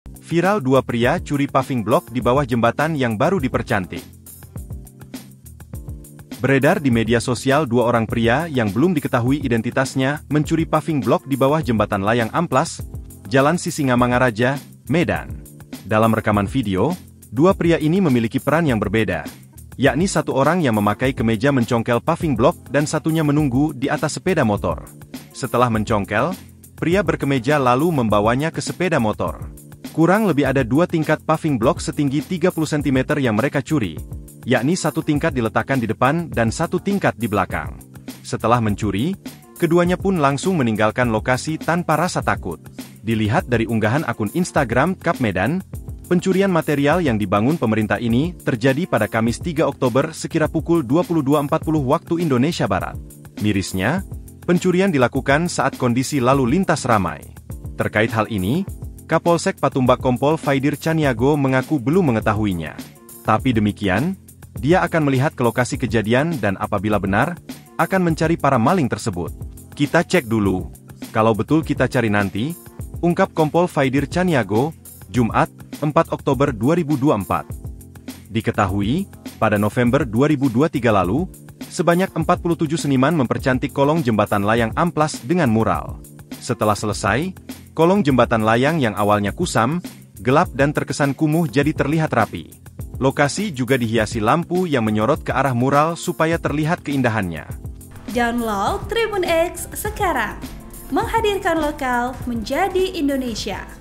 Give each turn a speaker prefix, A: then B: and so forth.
A: Viral dua pria curi paving block di bawah jembatan yang baru dipercantik. Beredar di media sosial dua orang pria yang belum diketahui identitasnya mencuri paving block di bawah jembatan layang amplas, Jalan Sisingamangaraja, Medan. Dalam rekaman video, dua pria ini memiliki peran yang berbeda, yakni satu orang yang memakai kemeja mencongkel paving block dan satunya menunggu di atas sepeda motor. Setelah mencongkel, pria berkemeja lalu membawanya ke sepeda motor. Kurang lebih ada dua tingkat paving block setinggi 30 cm yang mereka curi, yakni satu tingkat diletakkan di depan dan satu tingkat di belakang. Setelah mencuri, keduanya pun langsung meninggalkan lokasi tanpa rasa takut. Dilihat dari unggahan akun Instagram Kap Medan, pencurian material yang dibangun pemerintah ini terjadi pada Kamis 3 Oktober sekira pukul 22.40 waktu Indonesia Barat. Mirisnya, pencurian dilakukan saat kondisi lalu lintas ramai. Terkait hal ini, Kapolsek Patumbak Kompol Faidir Caniago mengaku belum mengetahuinya. Tapi demikian, dia akan melihat ke lokasi kejadian dan apabila benar, akan mencari para maling tersebut. Kita cek dulu. Kalau betul kita cari nanti, ungkap Kompol Faidir Caniago, Jumat, 4 Oktober 2024. Diketahui, pada November 2023 lalu, sebanyak 47 seniman mempercantik kolong jembatan layang amplas dengan mural. Setelah selesai, kolong jembatan layang yang awalnya kusam, gelap dan terkesan kumuh jadi terlihat rapi. Lokasi juga dihiasi lampu yang menyorot ke arah mural supaya terlihat keindahannya.
B: Download Tribun X sekarang, menghadirkan lokal menjadi Indonesia.